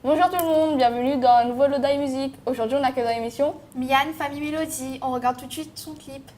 Bonjour tout le monde, bienvenue dans un nouveau Lodaï Musique. Aujourd'hui on accueille dans l'émission Mian, Famille Mélodie. On regarde tout de suite son clip.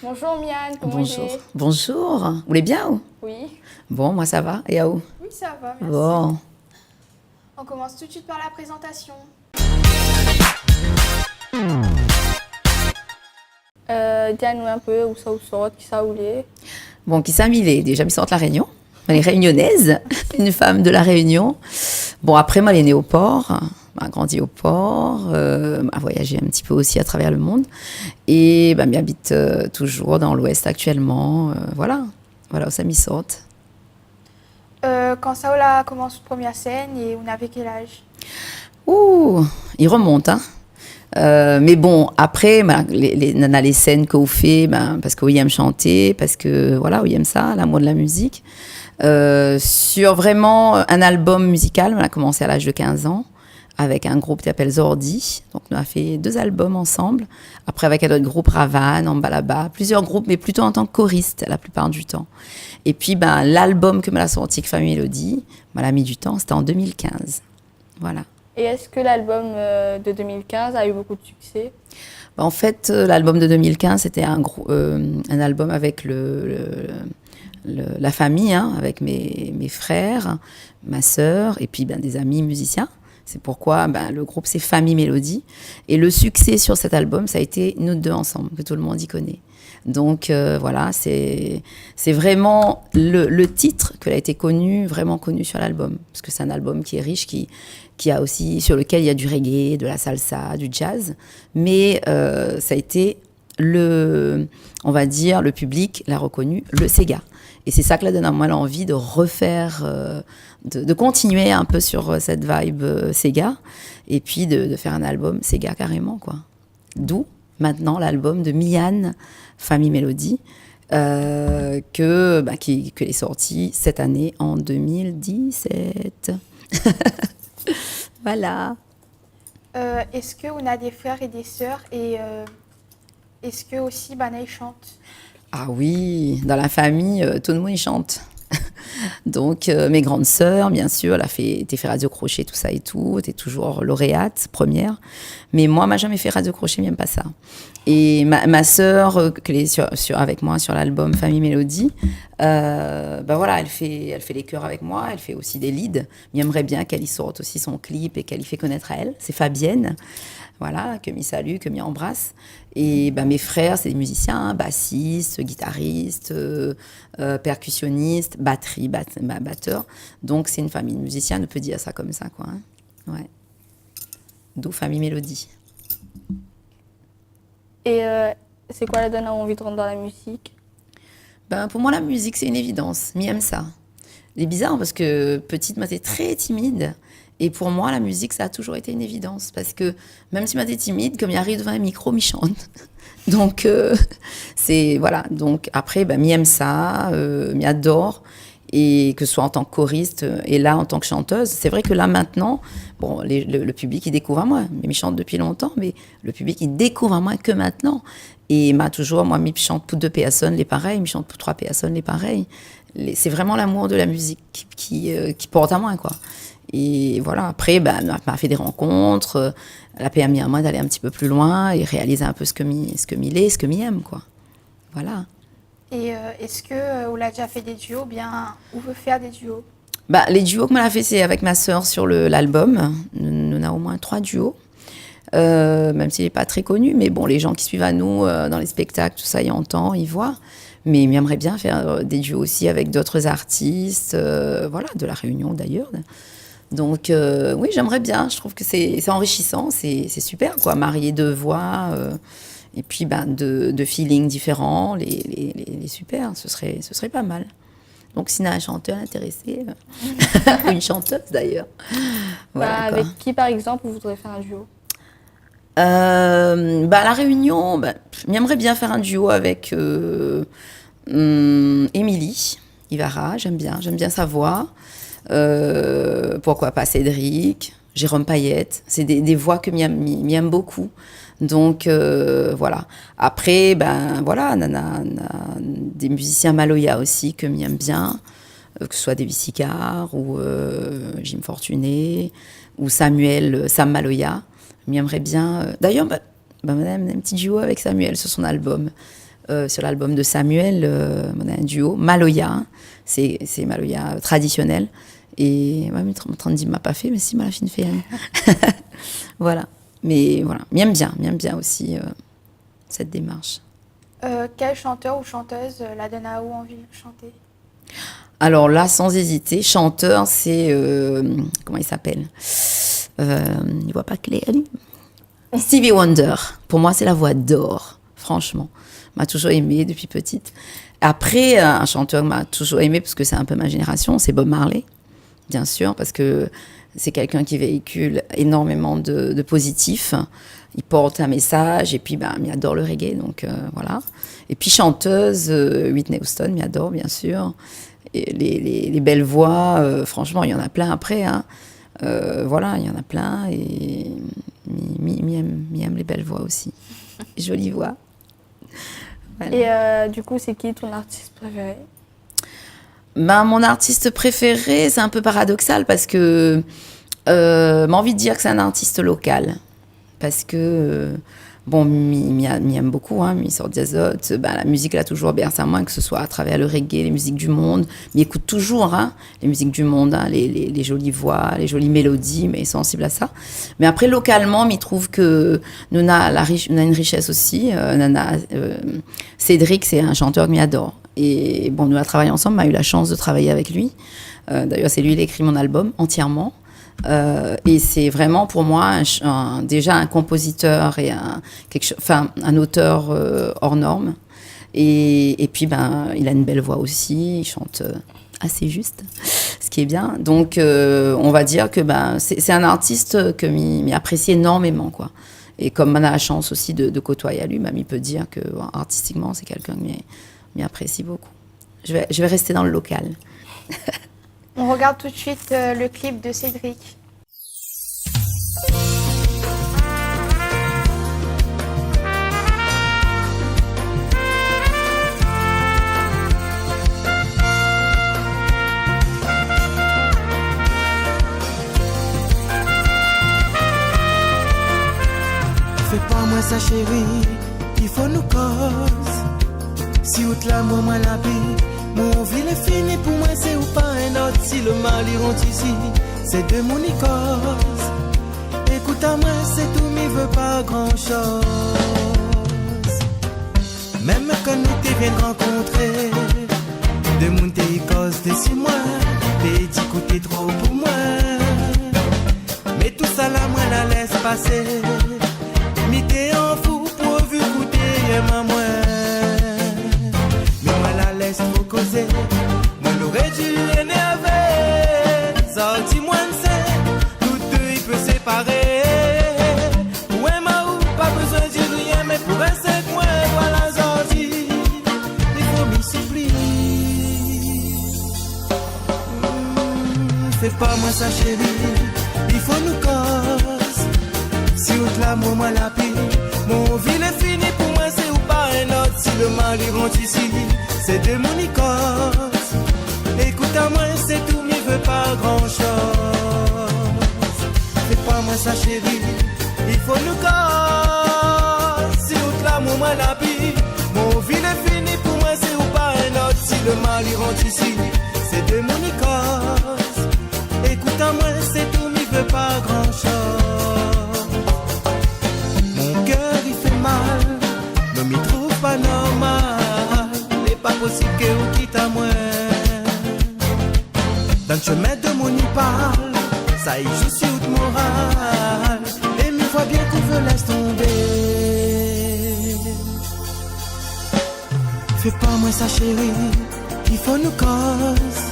Bonjour Mian, comment Bonjour. il est? Bonjour. Vous voulez bien ou? Oui. Bon, moi ça va. Et à où? Oui, ça va, merci. Bon. On commence tout de suite par la présentation. Dis-nous un peu où ça vous sort, qui ça voulait. Bon, qui s'amilait. Déjà, je sors de la Réunion. Elle est réunionnaise, une femme de la Réunion. Bon, après, moi, elle est née au port. Elle a grandi au port. Elle a voyagé un petit peu aussi à travers le monde. Et elle habite toujours dans l'Ouest actuellement. Voilà où ça m'y sort. Quand ça vous a commencé la première scène et on avait quel âge? Ouh, il remonte, hein. Mais bon, après, les scènes qu'on fait, parce que oui, aime chanter, parce que voilà, oui, aime ça, l'amour de la musique. Sur vraiment un album musical, on a commencé à l'âge de 15 ans avec un groupe qui s'appelle Zordi. Donc, on a fait 2 albums ensemble. Après, avec un autre groupe, Ravan, Ambalaba, plusieurs groupes, mais plutôt en tant que choriste la plupart du temps. Et puis, l'album que m'a a sorti, Famille Mélodie, m'a mis du temps, c'était en 2015. Voilà. Et est-ce que l'album de 2015 a eu beaucoup de succès? En fait, l'album de 2015, c'était un album avec la famille, hein, avec mes frères, ma sœur, et puis des amis musiciens. C'est pourquoi le groupe, c'est Famille Mélodie. Et le succès sur cet album, ça a été nous 2 ensemble, que tout le monde y connaît. Donc voilà, c'est vraiment le titre qui a été vraiment connu sur l'album. Parce que c'est un album qui est riche, qui a aussi, sur lequel il y a du reggae, de la salsa, du jazz. Mais ça a été on va dire, le public l'a reconnu, le Sega. Et c'est ça que là donne à moi l'envie de refaire, de continuer un peu sur cette vibe Sega. Et puis de faire un album Sega carrément, quoi. D'où maintenant l'album de Mian, Famille Mélodie, qui est sorti cette année en 2017. Voilà. Est-ce qu'on a des frères et des sœurs et est-ce que aussi Banaï chante? Ah oui, dans la famille, tout le monde y chante. Donc, mes grandes sœurs, bien sûr, elle a fait radio crochet, tout ça et tout. Elle était toujours lauréate, première. Mais moi, elle m'a jamais fait radio crochet, j'aime pas ça. Et ma sœur, qui est avec moi sur l'album Famille Mélodie, voilà, elle fait les chœurs avec moi, elle fait aussi des leads. Mais j'aimerais bien qu'elle y sorte aussi son clip et qu'elle y fait connaître à elle. C'est Fabienne, voilà, que m'y salue, que m'y embrasse. Et mes frères, c'est des musiciens, bassistes, guitaristes, percussionnistes, batterie, batteur. Donc, c'est une famille de musiciens, on peut dire ça comme ça, quoi. Hein. Ouais. D'où Famille Mélodie. Et c'est quoi la donne envie de rentrer dans la musique? Pour moi, la musique, c'est une évidence. J'aime ça. C'est bizarre parce que petite, moi, j'étais très timide. Et pour moi, la musique, ça a toujours été une évidence. Parce que même si j'étais timide, comme il arrive devant un micro, m'y chante. Donc, c'est... Voilà. Donc, après, j'aime ça, m'y adore. Et que ce soit en tant que choriste et là, en tant que chanteuse. C'est vrai que là, maintenant, bon, le public, il découvre à moi. Mais je chante depuis longtemps, mais le public, il découvre à moi que maintenant. Et m'a toujours, moi, je chante pour 2 personnes, les pareils. Je chante pour 3 personnes, les pareils. C'est vraiment l'amour de la musique qui porte à moi, quoi. Et voilà, après, m'a fait des rencontres. Elle a permis à moi d'aller un petit peu plus loin et réaliser un peu ce que m'y aime, quoi. Voilà. Et est-ce que vous l'avez déjà fait des duos, bien, ou veut faire des duos? Les duos que m'a fait, c'est avec ma sœur sur l'album. Nous avons au moins 3 duos. Même s'il n'est pas très connu, mais bon, les gens qui suivent à nous dans les spectacles, tout ça, ils entendent, ils voient. Mais j'aimerais bien faire des duos aussi avec d'autres artistes, voilà, de la Réunion d'ailleurs. Donc oui, j'aimerais bien. Je trouve que c'est enrichissant, c'est super, quoi. Marier 2 voix, et puis de feelings différents, les super, ce serait pas mal. Donc, s'il y a un chanteur intéressé, ou une chanteuse d'ailleurs. Voilà, avec qui, par exemple, vous voudrez faire un duo? À La Réunion, j'aimerais bien faire un duo avec Émilie Ivara, j'aime bien sa voix. Pourquoi pas Cédric, Jérôme Payette, c'est des voix que m'aime beaucoup. Donc voilà. Après, voilà, des musiciens maloya aussi que m'aime bien, que ce soit David Sicard ou Jim Fortuné ou Sam Maloya. M'aimerait bien. D'ailleurs, on a un petit duo avec Samuel sur son album. Sur l'album de Samuel, on a un duo, Maloya. Hein. C'est Maloya traditionnel. Et ouais, mais en train de dire, m'a pas fait, mais si, m'a la fine fait. Voilà. Mais voilà, m'aime bien aussi cette démarche. Quel chanteur ou chanteuse la donne à vous envie de chanter? Alors là, sans hésiter, chanteur, c'est... comment il s'appelle il voit pas clair, lui. Stevie Wonder. Pour moi, c'est la voix d'or, franchement. M'a toujours aimée depuis petite. Après, un chanteur m'a toujours aimée, parce que c'est un peu ma génération, c'est Bob Marley, bien sûr, parce que c'est quelqu'un qui véhicule énormément de positif. Il porte un message, et puis il adore le reggae, donc voilà. Et puis chanteuse, Whitney Houston, m'y adore, bien sûr. Et les belles voix, franchement, il y en a plein après, hein. Voilà, il y en a plein, et m'y aime les belles voix aussi. Jolie voix. Voilà. Et du coup, c'est qui ton artiste préféré? Mon artiste préféré, c'est un peu paradoxal, parce que m'a envie de dire que c'est un artiste local. Parce que, m'y aime beaucoup, hein, m'y sort d'azote. La musique l'a toujours bercé à moi, que ce soit à travers le reggae, les musiques du monde. M'y écoute toujours, hein, les musiques du monde, hein, les jolies voix, les jolies mélodies, mais sensible à ça. Mais après, localement, m'y trouve que nous a une richesse aussi. Cédric, c'est un chanteur que m'y adore. Et nous a travaillé ensemble, m'a eu la chance de travailler avec lui. D'ailleurs, c'est lui qui a écrit mon album entièrement. Et c'est vraiment pour moi déjà un compositeur et un auteur hors norme. Et puis il a une belle voix aussi, il chante assez juste, ce qui est bien. Donc on va dire que c'est un artiste que m'y apprécie énormément, quoi. Et comme on a la chance aussi de côtoyer à lui, il peut dire que artistiquement c'est quelqu'un qui m'y apprécie beaucoup. Je vais rester dans le local. On regarde tout de suite le clip de Cédric. Fais pas moi ça chérie, il faut nous cause. Si out l'amour moi la vie, mon vie est fini pour moi c'est ou pas un autre. Si le mal iront ici, c'est de mon cause. Écoute à moi c'est tout, m'y veut pas grand chose. Même quand nous t'es bien rencontrés, de mon t'es cause de 6 mois, t'es dit que t'es trop pour moi. Mais tout ça là moi la laisse passer. M'y en fou pour vu goûter ma moi. Mais moi la laisse trop causer. Moi l'aurais dû énerver. Sorti moi ne sais, nous deux il peut séparer. Ouais ma ou pas besoin de dire rien, mais pour rester avec moi voilà sorti. Il faut m'y supplier. Fais pas moi ça chérie, il faut nous cause. Si out l'amour moi la pire, mon vie est fini pour moi c'est ou pas un autre. Si le mal il rentre ici, c'est de mon cause. Écoute à moi c'est tout, m'y veut pas grand chose. Fais pas moi ça chérie, il faut nous cause. Si out l'amour moi la pire, mon vie est fini pour moi c'est ou pas un autre. Si le mal il rentre ici, c'est de mon cause. Écoute à moi c'est tout, m'y veut pas grand chose. Ne m'y trouve pas normal, n'est pas possible que vous quitte à moi. Dans le chemin de mon y parle, ça y joue sur le moral. Et m'y voit bien qu'on veut laisse tomber. Fais pas moi ça chérie, il faut nous cause.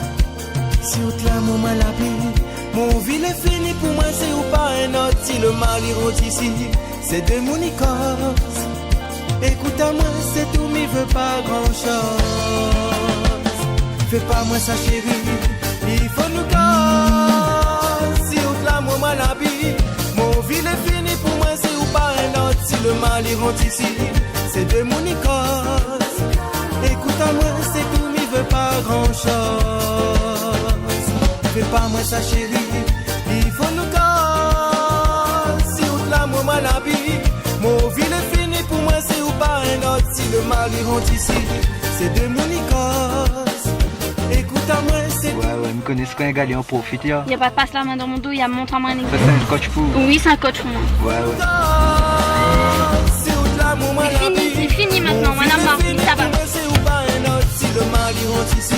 Si out l'amour m'a la vie, mon vie est fini pour moi c'est ou pas un autre. Si le mal il rentre ici, c'est de mon cause. Écoute à moi, c'est tout, m'y veut pas grand chose. Fais pas moi ça chérie, il faut nous cause. Si out l'amour moi la vie, mon vie est fini pour moi c'est ou pas un autre. Si le mal il rentre ici, c'est de mon cause. Écoute à moi, c'est tout, m'y veut pas grand chose. Fais pas moi ça chérie, il faut nous cause. Si out l'amour moi la vie, mon vie est fini pour moi c'est ou pas un autre. Si le mal il rentre ici, c'est de mon cause. Écoute à moi c'est tout. Ouais, me connaissent quand un gars, il en profite. Il y a Il n'y a pas de passe la main dans mon dos, il y a montre en main. ça, c'est un coach pour. Oui, c'est un coach pour moi. Ouais. Si out tout l'amour, moi, la vie. C'est fini maintenant, moi, la marre, ça va. C'est ou pas un autre, si le mal y rentre ici,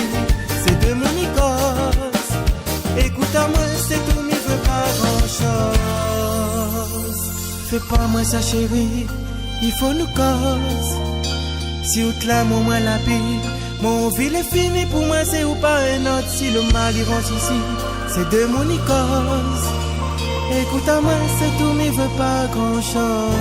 c'est de mon Icos. Écoute à moi, c'est tout, mais veux pas grand chose. Fais pas moi ça, chérie, il faut nous cause. Si ou te l'amour, moi, la vie. Mon ville est fini pour moi, c'est ou pas un autre, si le mal y rentre ici, c'est de mon Icos. Écoute à moi, c'est tout, mais veux pas grand chose.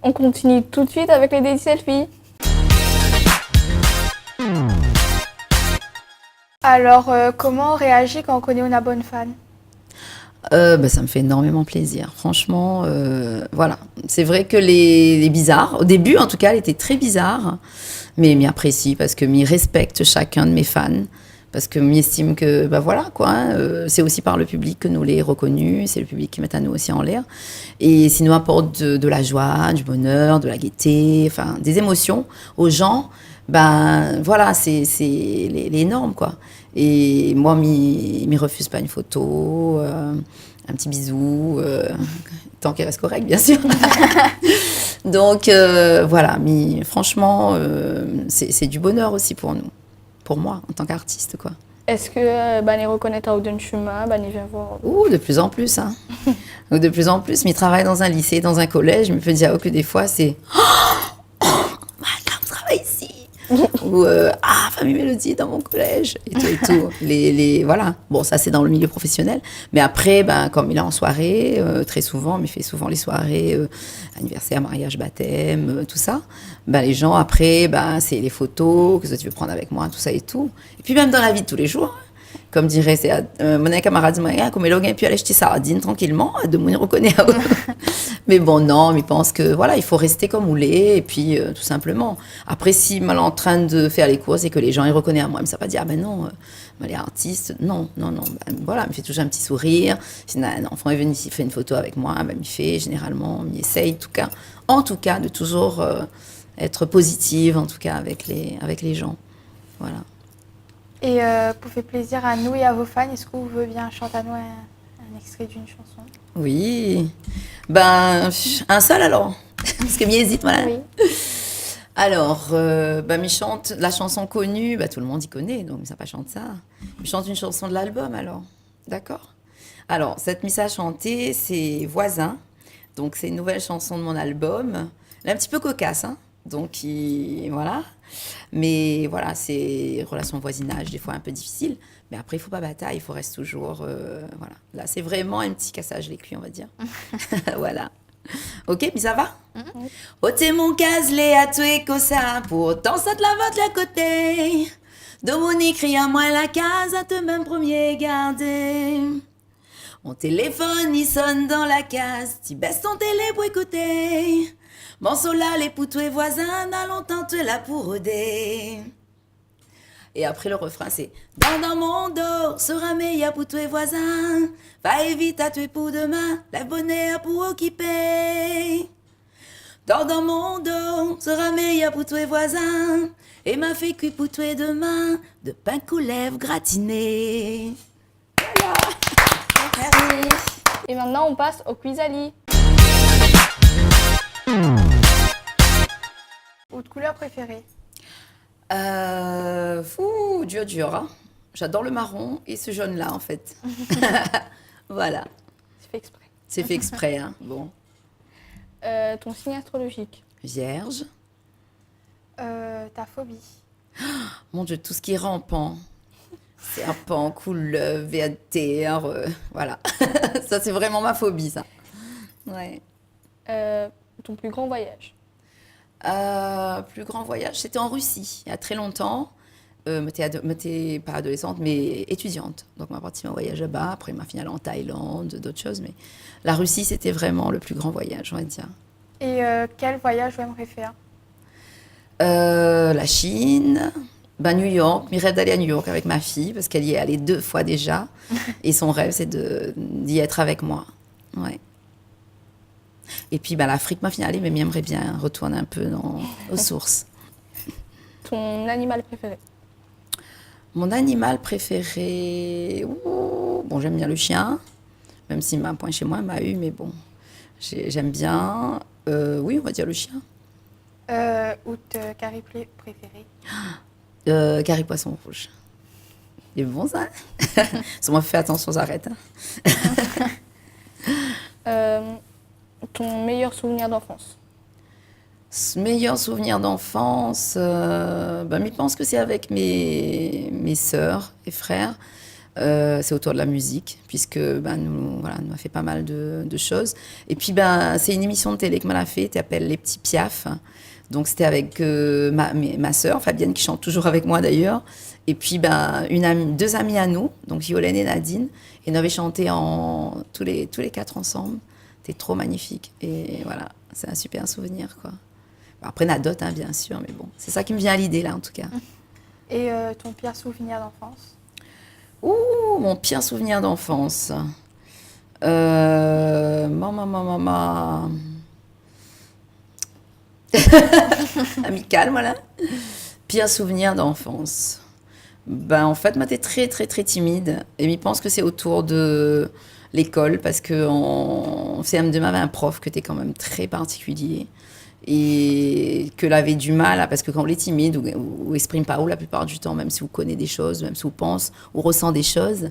On continue tout de suite avec les daily selfies. Alors, comment on réagit quand on connaît une bonne fan? Ça me fait énormément plaisir. Franchement, voilà. C'est vrai que les bizarres, au début en tout cas, elle était très bizarre, mais m'y apprécie parce que m'y respecte chacun de mes fans, parce que m'y estime que, voilà quoi, c'est aussi par le public que nous les reconnus, c'est le public qui met à nous aussi en l'air. Et s'il nous apporte de la joie, du bonheur, de la gaieté, enfin des émotions aux gens, voilà, c'est les normes quoi. Et moi, m'y refuse pas une photo, un petit bisou, tant qu'il reste correct, bien sûr. Donc, voilà, franchement, c'est du bonheur aussi pour nous, pour moi, en tant qu'artiste, quoi. Est-ce que les reconnaître à Auden chemin, ils viennent voir? Ouh, de plus en plus, hein. De plus en plus, mais travaille dans un lycée, dans un collège, je me peux dire que des fois, c'est... Oh, madame, travaille ici. Ou Famille Mélodie dans mon collège et tout. Voilà. Bon, ça c'est dans le milieu professionnel, mais après comme il est en soirée très souvent, mais il fait souvent les soirées anniversaire, mariage, baptême, tout ça, les gens après c'est les photos que tu veux prendre avec moi, tout ça et tout. Et puis même dans la vie de tous les jours, comme dirait mon camarade comme il a pu aller acheter sardines tranquillement, de mon reconnaît. Mais bon, non, mais il pense que voilà, il faut rester comme on l'est, et puis tout simplement. Après, si mal en train de faire les courses et que les gens ils reconnaissent à moi, mais ça va pas dire non, elle est artiste, non, voilà, il me fait toujours un petit sourire. Si un enfant est venu, s'il fait une photo avec moi, il fait généralement, il essaye en tout cas, de toujours être positive, en tout cas avec les gens, voilà. Et pour faire plaisir à nous et à vos fans, est-ce que vous voulez bien chanter à nous un extrait d'une chanson? Oui. Un seul alors. Parce que m'y hésite, voilà. Oui. Alors, m'y chante la chanson connue, tout le monde y connaît, donc ça pas chante ça. Je chante une chanson de l'album alors. D'accord? Alors, cette mise à chanter, c'est Voisin. Donc, c'est une nouvelle chanson de mon album. Elle est un petit peu cocasse, hein. Donc, voilà. Mais voilà, c'est relation de voisinage, des fois un peu difficile. Mais après, il ne faut pas batailler, il faut rester toujours... voilà. Là, c'est vraiment un petit cassage les cuits, on va dire. Voilà. Ok, mais ça va? Oh, t'es mon caselé à tout et ça. Pourtant, ça te la vote la côté. De mon écrit à moi la case, à te même premier garder. Mon téléphone, il sonne dans la case. Tu baisses ton télé pour écouter. Bon, là, les poutous et voisins, n'a longtemps tu es là pour aider. Et après, le refrain, c'est dans mon dos, sera meilleur pour tous les voisins. Va vite à tuer pour demain, lève bonnet pour occuper. Dans mon dos, sera meilleur pour tous les voisins. Et m'a fait cuire pour tous les demain, de pain coulève gratiné. Voilà. Merci. Et maintenant, on passe au quiz Ali. Votre couleur préférée? Dur, hein. J'adore le marron et ce jaune-là, en fait. Voilà. C'est fait exprès. C'est fait exprès, hein. Bon. Ton signe astrologique? Vierge. Ta phobie? Mon Dieu, tout ce qui est rampant. Serpent, couleuvre, terre, voilà. Ça, c'est vraiment ma phobie, ça. Ouais. Ton plus grand voyage? Plus grand voyage, c'était en Russie, il y a très longtemps. M'étais pas adolescente, mais étudiante. Donc, ma partie, mon voyage là-bas. Après, ma finale en Thaïlande, d'autres choses. Mais la Russie, c'était vraiment le plus grand voyage, on va dire. Et quel voyage vous aimeriez faire? La Chine, New York. Mes rêves d'aller à New York avec ma fille, parce qu'elle y est allée 2 fois déjà. Et son rêve, c'est d'y être avec moi. Ouais. Et puis, l'Afrique m'a finalé, mais j'aimerais bien retourner un peu aux sources. Ton animal préféré? Mon animal préféré, ouh, bon, j'aime bien le chien, même s'il m'a point chez moi, il m'a eu, mais bon, j'aime bien. Oui, on va dire le chien. Ou ta carré préféré? Carré poisson rouge. Il est bon ça. Ça m'a fait attention, j'arrête. Ton meilleur souvenir d'enfance? Meilleur souvenir d'enfance, je pense que c'est avec mes sœurs et frères. C'est autour de la musique, puisque nous a fait pas mal de choses. Et puis, c'est une émission de télé que m'a fait, qui s'appelle Les Petits Piaf. Donc, c'était avec ma sœur, Fabienne, qui chante toujours avec moi d'ailleurs. Et puis, deux amies à nous, donc Violaine et Nadine. Et nous avions chanté tous les quatre ensemble. C'était trop magnifique. Et voilà, c'est un super souvenir, quoi. Après, il y en a d'autres, hein, bien sûr, mais bon, c'est ça qui me vient à l'idée, là, en tout cas. Et ton pire souvenir d'enfance? Ouh, mon pire souvenir d'enfance. Maman. Amical, voilà. Pire souvenir d'enfance. En fait, moi, j'étais très, très, très timide. Et je pense que c'est autour de l'école, parce qu'en CM2, m'avait un prof qui était quand même très particulier. Et que l'avait du mal, parce que quand on est timide ou exprime pas, ou la plupart du temps, même si vous connaissez des choses, même si vous pensez ou ressent des choses,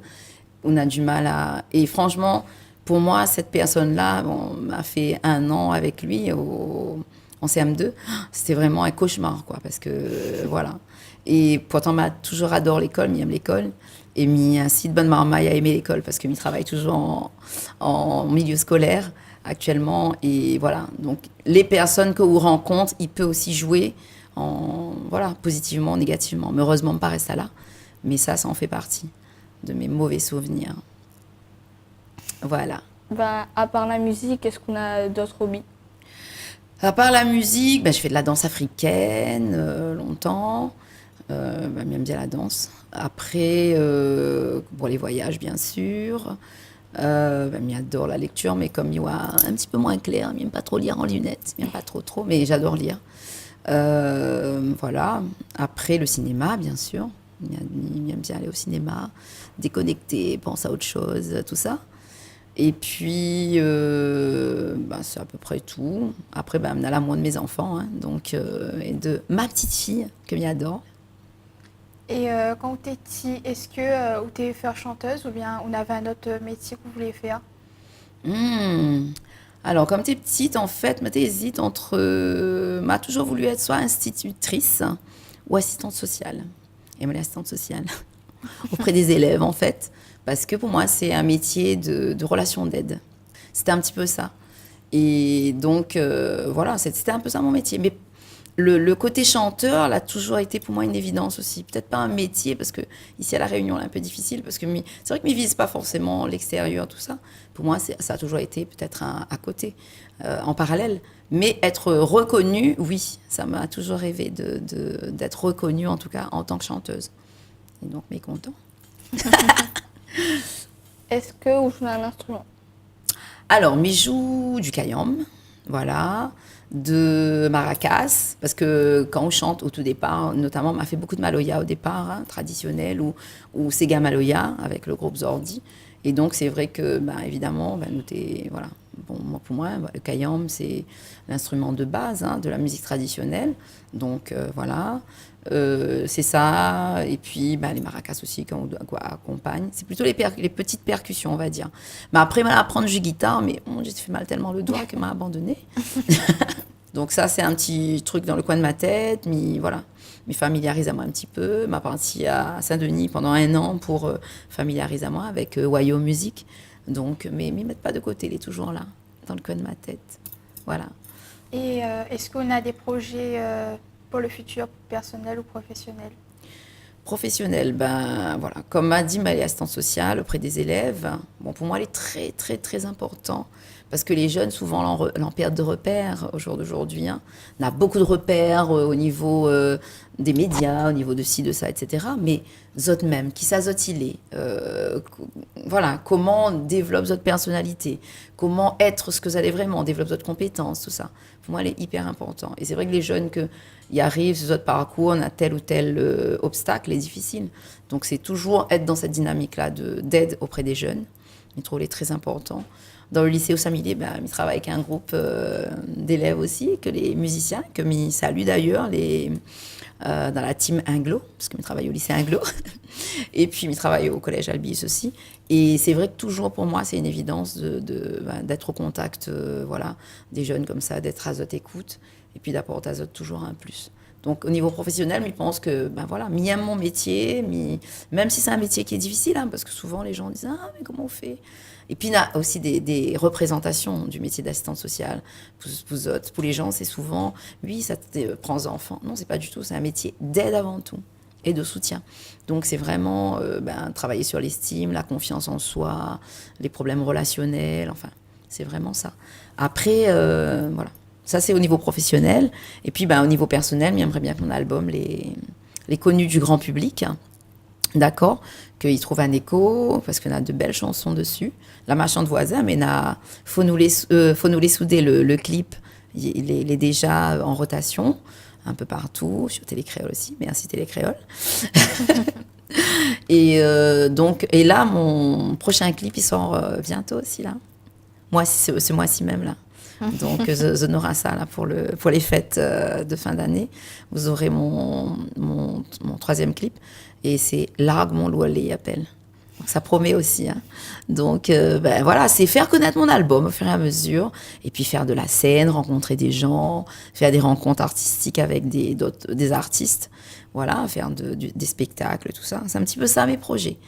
on a du mal à... Et franchement, pour moi, cette personne-là, m'a fait 1 an avec lui en CM2. C'était vraiment un cauchemar, quoi, parce que, voilà. Et pourtant, m'a toujours adoré l'école, m'y aime l'école. Et mis ainsi de bonne marmaille à aimer l'école, parce que m'y travaille toujours en milieu scolaire actuellement. Et voilà, donc les personnes que vous rencontrez, il peut aussi jouer positivement, négativement. Mais heureusement, pas rester là. Mais ça en fait partie de mes mauvais souvenirs. Voilà. À part la musique, est-ce qu'on a d'autres hobbies? À part la musique, je fais de la danse africaine longtemps. J'aime bien la danse. Après, pour les voyages, bien sûr. J'adore la lecture, mais comme il est un petit peu moins clair, il n'aime pas trop lire en lunettes, il n'aime pas trop, mais j'adore lire. Voilà. Après, le cinéma, bien sûr. Il aime bien aller au cinéma, déconnecter, penser à autre chose, tout ça. Et puis, c'est à peu près tout. Après, on a l'amour de mes enfants, hein, donc, et de ma petite fille, que j'adore. Et quand tu étais petit, est-ce que vous étiez faire chanteuse ou bien on avait un autre métier que vous vouliez faire? Alors, comme tu es petite, en fait, tu hésites entre... m'a toujours voulu être soit institutrice ou assistante sociale. Et moi, l'assistante sociale auprès des élèves, en fait. Parce que pour moi, c'est un métier de relation d'aide. C'était un petit peu ça. Et donc, voilà, c'était un peu ça mon métier. Mais le côté chanteur, là, a toujours été pour moi une évidence aussi. Peut-être pas un métier, parce que ici à La Réunion, c'est un peu difficile, parce que c'est vrai que je ne vise pas forcément l'extérieur, tout ça. Pour moi, ça a toujours été peut-être à côté, en parallèle. Mais être reconnue, oui, ça m'a toujours rêvé d'être reconnue, en tout cas, en tant que chanteuse. Et donc, mécontent. Est-ce que vous jouez un instrument? Alors, je joue du kayam, voilà, de maracas, parce que quand on chante au tout départ, notamment, on m'a fait beaucoup de maloya au départ, hein, traditionnel, ou Sega Maloya, avec le groupe Zordi. Et donc, c'est vrai que, évidemment, voilà. Bon, pour moi, le kayam, c'est l'instrument de base, hein, de la musique traditionnelle. Donc, voilà. C'est ça, et puis les maracas aussi qu'on accompagne. C'est plutôt les petites percussions, on va dire. Mais après, apprendre du guitare, mais j'ai fait mal tellement le doigt qu'elle m'a abandonné. Donc ça, c'est un petit truc dans le coin de ma tête. Voilà, me familiarise à moi un petit peu. M'a parti à Saint-Denis pendant 1 an pour familiariser à moi avec Wayo Music. Donc, mais ne mettre pas de côté, il est toujours là, dans le coin de ma tête. Voilà. Et est-ce qu'on a des projets pour le futur, personnel ou professionnel? Professionnel, voilà, comme m'a dit l'assistante sociale auprès des élèves, pour moi, elle est très, très, très important parce que les jeunes, souvent, l'en perdent de repères au jour d'aujourd'hui. Hein. On a beaucoup de repères au niveau des médias, au niveau de ci, de ça, etc. Mais zot même, qui ça zot il est, voilà, comment on développe votre personnalité, comment être ce que vous allez vraiment, on développe votre compétence, tout ça. Pour moi, elle est hyper important. Et c'est vrai que les jeunes qui arrivent sur votre parcours, on a tel ou tel obstacle, est difficile. Donc c'est toujours être dans cette dynamique-là d'aide auprès des jeunes. Je trouve les très important. Dans le lycée Ossamilé, il travaille avec un groupe d'élèves aussi, que les musiciens, que je salue d'ailleurs, dans la team Anglo, parce qu'il travaille au lycée Anglo. Et puis il travaille au collège Albis aussi. Et c'est vrai que toujours pour moi, c'est une évidence d'être au contact voilà, des jeunes comme ça, d'être à Zot écoute, et puis d'apporter à Zot toujours un plus. Donc au niveau professionnel, je pense que voilà, j'aime mon métier, même si c'est un métier qui est difficile, hein, parce que souvent les gens disent « Ah, mais comment on fait ?» Et puis il y a aussi des représentations du métier d'assistante sociale. Pour les gens, c'est souvent « Oui, ça te prend aux enfants. » Non, c'est pas du tout, c'est un métier d'aide avant tout et de soutien. Donc c'est vraiment travailler sur l'estime, la confiance en soi, les problèmes relationnels, enfin, c'est vraiment ça. Après, voilà. Ça, c'est au niveau professionnel. Et puis, au niveau personnel, j'aimerais bien que mon album les connus du grand public, hein, d'accord, qu'il trouve un écho, parce qu'on a de belles chansons dessus. La marchande voisin, mais faut nous les souder, le clip, il est déjà en rotation, un peu partout, sur Télécréole aussi, merci Télécréole. Et là, mon prochain clip, il sort bientôt aussi, là. Ce mois-ci même, là. Donc, on aura ça là, pour les fêtes de fin d'année. Vous aurez mon troisième clip. Et c'est Largue mon Loualé appelle. Donc, ça promet aussi. Hein. Donc, voilà, c'est faire connaître mon album au fur et à mesure. Et puis, faire de la scène, rencontrer des gens, faire des rencontres artistiques avec des artistes. Voilà, faire des spectacles, tout ça. C'est un petit peu ça, mes projets.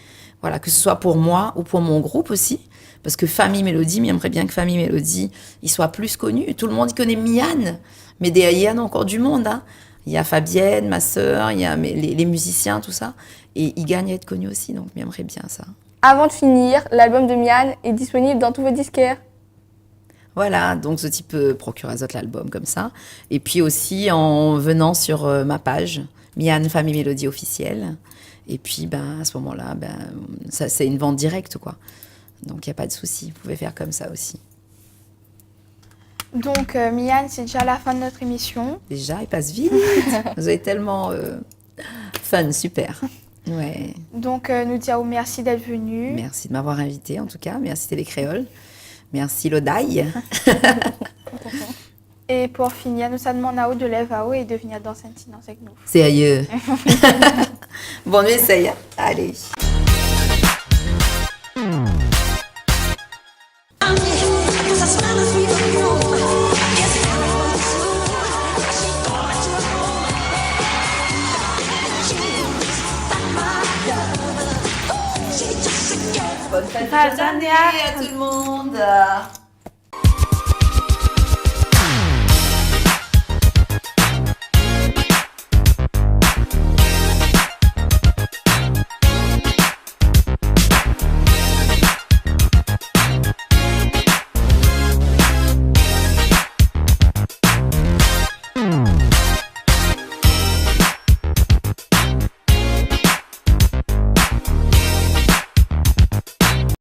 Voilà, que ce soit pour moi ou pour mon groupe aussi. Parce que Famille Mélodie, j'aimerais bien que Famille Mélodie, il soit plus connu. Tout le monde, il connaît Mian, mais derrière, il y a encore du monde. Hein. Il y a Fabienne, ma sœur, il y a les musiciens, tout ça. Et ils gagnent à être connus aussi, donc j'aimerais bien ça. Avant de finir, l'album de Mian est disponible dans tous vos disquaires. Voilà, donc ce type peut procurer à l'album comme ça. Et puis aussi en venant sur ma page, Mian Famille Mélodie officielle. Et puis à ce moment-là, ça, c'est une vente directe, quoi. Donc, il n'y a pas de souci. Vous pouvez faire comme ça aussi. Donc, Mian, c'est déjà la fin de notre émission. Déjà, il passe vite. Vous avez tellement fun, super. Ouais. Donc, nous disons merci d'être venu. Merci de m'avoir invité, en tout cas. Merci Télécréole. Merci Lodaï. Et pour finir, nous demandons à haut de lève à haut et de venir danser un silence avec nous. Sérieux. Bon, on essaye. Allez. Bonne fête d'année à tout le monde.